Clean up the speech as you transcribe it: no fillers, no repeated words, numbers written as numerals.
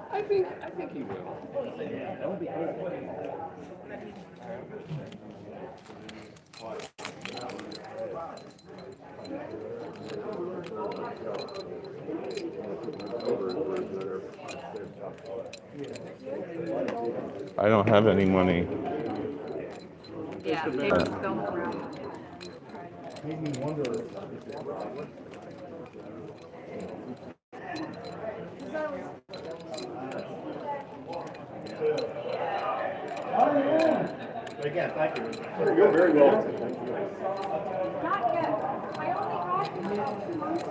I think he will. That would be cool. I don't have any money. Yeah, papers don't around. Made me wonder. Again, thank you. You're very welcome. Not yet. I only got it about 2 months